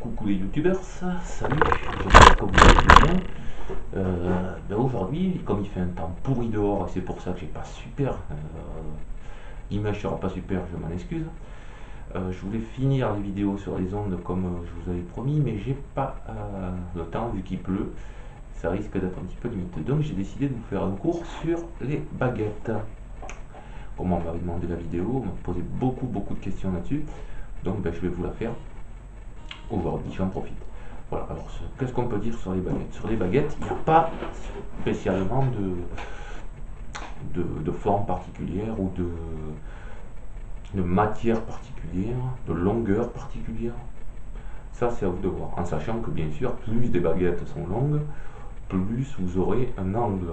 Coucou les youtubeurs, salut, j'espère que vous allez bien. Aujourd'hui, comme il fait un temps pourri dehors et c'est pour ça que j'ai pas super, l'image sera pas super, je m'en excuse. Je voulais finir les vidéos sur les ondes comme je vous avais promis, mais j'ai pas le temps vu qu'il pleut, ça risque d'être un petit peu limite. Donc j'ai décidé de vous faire un cours sur les baguettes. Comme on m'avait demandé la vidéo, on m'a posé beaucoup de questions là-dessus, donc je vais vous la faire. Aujourd'hui, j'en profite. Voilà, alors qu'est-ce qu'on peut dire sur les baguettes? Sur les baguettes, il n'y a pas spécialement de forme particulière ou de matière particulière, de longueur particulière. Ça, c'est à vous de voir. En sachant que, bien sûr, plus des baguettes sont longues, plus vous aurez un angle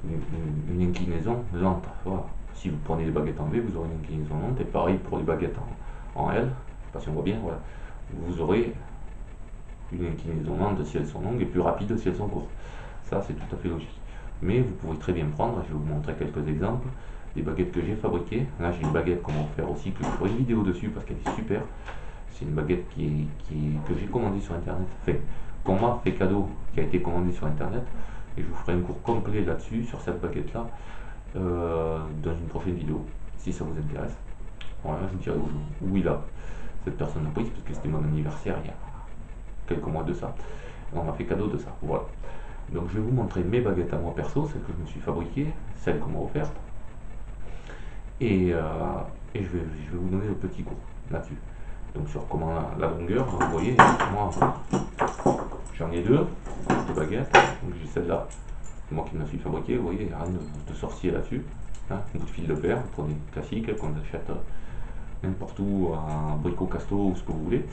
une inclinaison lente. Voilà. Si vous prenez des baguettes en V, vous aurez une inclinaison lente. Et pareil pour les baguettes en L. Je ne sais pas si on voit bien. Voilà. Vous aurez une inclinaison lente si elles sont longues et plus rapide si elles sont courtes. Ça, c'est tout à fait logique. Mais vous pouvez très bien prendre, je vais vous montrer quelques exemples, des baguettes que j'ai fabriquées. Là, j'ai une baguette qu'on va faire aussi, que je ferai une vidéo dessus parce qu'elle est super. C'est une baguette que j'ai commandée sur internet. Enfin, qu'on m'a fait cadeau, qui a été commandée sur internet. Et je vous ferai un cours complet là-dessus, sur cette baguette-là, dans une prochaine vidéo, si ça vous intéresse. Voilà, je vous dirai où cette personne a prise, parce que c'était mon anniversaire il y a quelques mois de ça. On m'a fait cadeau de ça. Voilà. Donc je vais vous montrer mes baguettes à moi perso, celles que je me suis fabriquées, celles qu'on m'a offertes. Et je vais vous donner le petit cours là-dessus. Donc sur comment la longueur, vous voyez, moi j'en ai deux baguettes. Donc j'ai celle-là, c'est moi qui me la suis fabriquée, vous voyez, rien de sorcier là-dessus. Hein, un bout de fil de fer, vous prenez classique, qu'on achète n'importe où, à Brico Casto ou ce que vous voulez.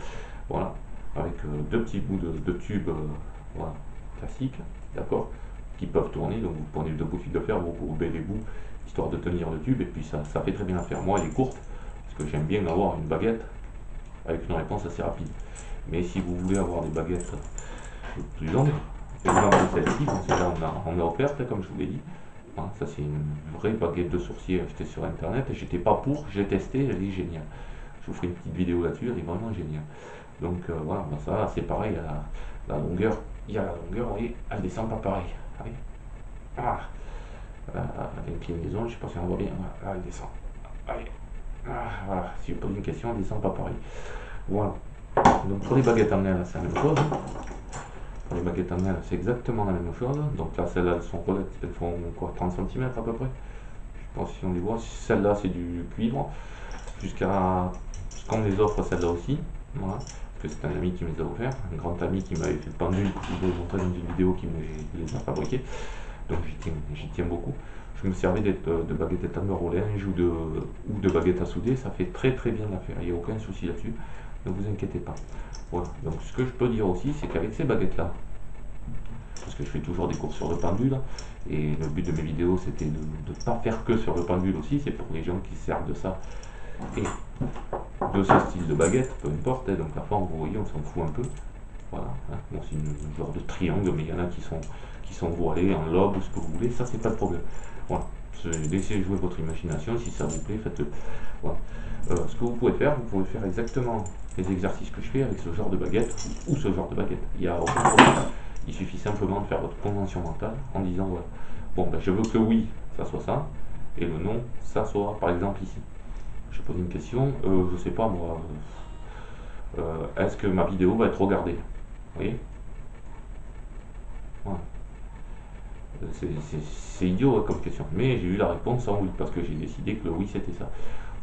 Voilà, avec deux petits bouts de tubes voilà, classiques, d'accord, qui peuvent tourner. Donc vous prenez deux bouts de fil de fer, vous courbez les bouts, histoire de tenir le tube, et puis ça fait très bien l'affaire. Moi, elle est courte, parce que j'aime bien avoir une baguette avec une réponse assez rapide. Mais si vous voulez avoir des baguettes plus longues, exemple celle-ci, celle-là on a offerte, comme je vous l'ai dit. Hein, ça c'est une vraie baguette de sourcier achetée sur internet, et j'étais pas pour, j'ai testé, elle est géniale. Je vous ferai une petite vidéo là-dessus, elle est vraiment géniale. Donc voilà, ben ça c'est pareil, la longueur, il y a la longueur, vous voyez, elle descend pas pareil. Ah, l'inclinaison, je sais pas si on voit bien, là elle descend. Allez. Ah, voilà, si je pose une question, elle descend pas pareil. Voilà. Donc pour les baguettes en aile, c'est la même chose. Pour les baguettes en aile, c'est exactement la même chose. Donc là, celles-là, elles font quoi, 30 cm à peu près. Je pense si on les voit. Celle-là, c'est du cuivre. Jusqu'à ce qu'on les offre, celle-là aussi. Voilà. C'est un ami qui me les a offert, un grand ami qui m'avait fait le pendule, que je vous ai montré dans une vidéo qui me les a fabriqués. Donc j'y tiens beaucoup. Je me servais de baguettes étameur au linge ou de baguettes à souder, ça fait très bien l'affaire, il n'y a aucun souci là-dessus, ne vous inquiétez pas. Voilà, donc ce que je peux dire aussi, c'est qu'avec ces baguettes-là, parce que je fais toujours des cours sur le pendule, et le but de mes vidéos c'était de ne pas faire que sur le pendule aussi, c'est pour les gens qui se servent de ça, et de ce style de baguette, peu importe, hein, donc la forme, vous voyez, on s'en fout un peu. Voilà, hein. Bon, c'est une genre de triangle, mais il y en a qui sont voilés en lobe ou ce que vous voulez, ça c'est pas le problème. Voilà, laissez jouer votre imagination, si ça vous plaît, faites-le. Voilà. Ce que vous pouvez faire exactement les exercices que je fais avec ce genre de baguette ou ce genre de baguette. Il n'y a aucun problème. Il suffit simplement de faire votre convention mentale en disant voilà, bon je veux que oui, ça soit ça, et le non, ça soit par exemple ici. Je pose une question, je sais pas moi, est-ce que ma vidéo va être regardée? Vous voyez? Voilà. C'est idiot hein, comme question, mais j'ai eu la réponse en oui, parce que j'ai décidé que le oui c'était ça.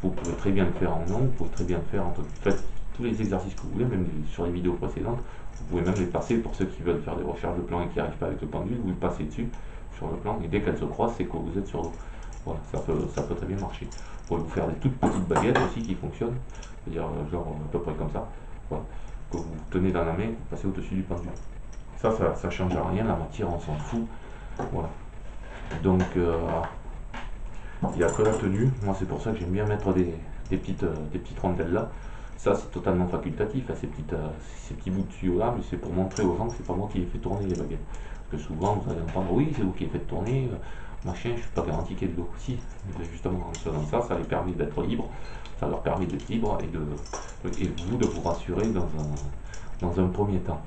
Vous pouvez très bien le faire en non, vous pouvez très bien le faire en faites tous les exercices que vous voulez, même sur les vidéos précédentes, vous pouvez même les passer pour ceux qui veulent faire des recherches de plan et qui n'arrivent pas avec le pendule, vous le passez dessus sur le plan, et dès qu'elles se croisent, c'est que vous êtes sur l'eau. Voilà, ça peut très bien marcher. Vous pouvez vous faire des toutes petites baguettes aussi qui fonctionnent, c'est-à-dire genre à peu près comme ça, voilà, que vous tenez dans la main, vous passez au-dessus du pendule. Ça change rien, la matière on s'en fout. Voilà. Donc il n'y a que la tenue. Moi c'est pour ça que j'aime bien mettre des petites rondelles là. Ça c'est totalement facultatif, hein, ces petits bouts de tuyaux là, mais c'est pour montrer aux gens que c'est pas moi qui les fait tourner les baguettes. Parce que souvent vous allez entendre oui c'est vous qui les faites tourner, machin, je suis pas garanti qu'il y ait de l'eau. Si, justement, en faisant ça, ça les permet d'être libres, ça leur permet d'être libres et vous de vous rassurer dans un premier temps.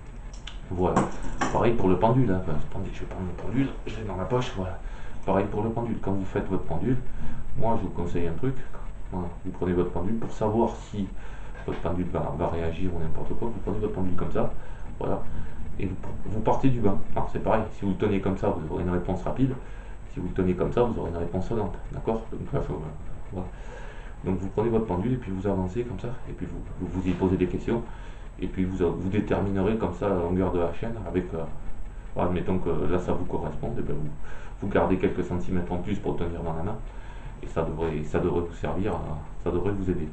Voilà. Pareil pour le pendule. Hein. Enfin, attendez, je vais prendre le pendule, je l'ai dans la poche. Voilà. Pareil pour le pendule. Quand vous faites votre pendule, moi je vous conseille un truc. Voilà. Vous prenez votre pendule pour savoir si votre pendule va réagir ou n'importe quoi. Vous prenez votre pendule comme ça. Voilà. Et vous partez du bain. C'est pareil. Si vous le tenez comme ça, vous aurez une réponse rapide. Si vous le tenez comme ça, vous aurez une réponse lente. D'accord. Donc là, voilà. Donc vous prenez votre pendule et puis vous avancez comme ça. Et puis vous y posez des questions. Et puis vous déterminerez comme ça la longueur de la chaîne avec, admettons que là ça vous correspond, et bien vous gardez quelques centimètres en plus pour le tenir dans la main, et ça devrait vous servir, ça devrait vous aider.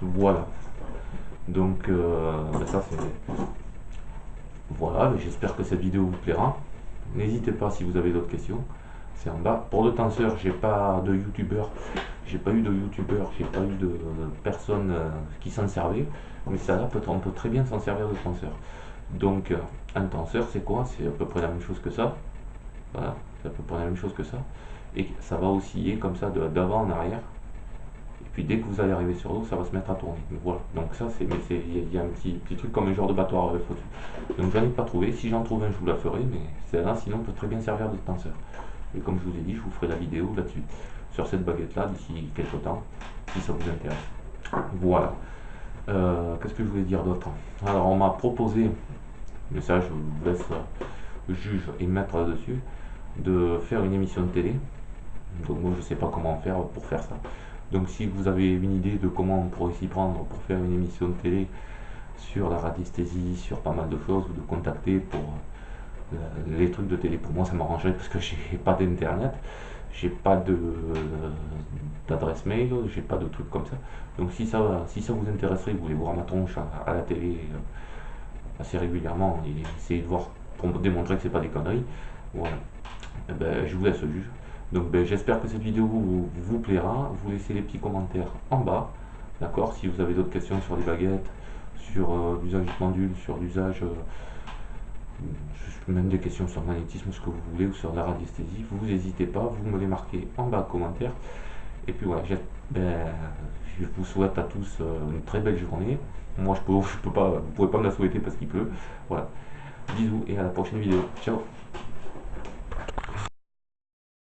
Voilà, donc ça c'est... Voilà, j'espère que cette vidéo vous plaira. N'hésitez pas si vous avez d'autres questions, c'est en bas. Pour le tenseur, j'ai pas de youtubeur, j'ai pas eu de personnes qui s'en servaient, mais ça là on peut très bien s'en servir de tenseur. Donc un tenseur c'est quoi? C'est à peu près la même chose que ça. Voilà, c'est à peu près la même chose que ça. Et ça va osciller comme ça d'avant en arrière. Et puis dès que vous allez arriver sur l'eau, ça va se mettre à tourner. Donc, voilà. Donc ça c'est. Mais il y a un petit truc comme un genre de battoir dessus. Donc j'en ai pas trouvé. Si j'en trouve un, je vous la ferai, mais celle-là sinon peut très bien servir de tenseur. Et comme je vous ai dit, je vous ferai la vidéo là-dessus. Sur cette baguette là d'ici quelques temps, si ça vous intéresse. Voilà. Qu'est-ce que je voulais dire d'autre? Alors on m'a proposé, mais ça je vous laisse juge et mettre là-dessus, de faire une émission de télé. Donc moi je sais pas comment faire pour faire ça. Donc si vous avez une idée de comment on pourrait s'y prendre pour faire une émission de télé sur la radiesthésie, sur pas mal de choses, ou de contacter pour les trucs de télé, pour moi ça m'arrangerait parce que j'ai pas d'internet, j'ai pas d'adresse mail, j'ai pas de trucs comme ça. Donc si ça vous intéresserait, vous voulez voir ma tronche à la télé assez régulièrement et essayer de voir pour me démontrer que c'est pas des conneries, voilà. Et ben, je vous laisse juge. Donc ben, j'espère que cette vidéo vous plaira. Vous laissez les petits commentaires en bas, d'accord. Si vous avez d'autres questions sur les baguettes, sur l'usage du pendule, sur l'usage, même des questions sur le magnétisme, ce que vous voulez, ou sur la radiesthésie, vous n'hésitez pas, vous me les marquez en bas en commentaire. Et puis voilà, ben, je vous souhaite à tous une très belle journée. Moi je peux pas, vous pouvez pas me la souhaiter parce qu'il pleut. Voilà. Bisous et à la prochaine vidéo. Ciao.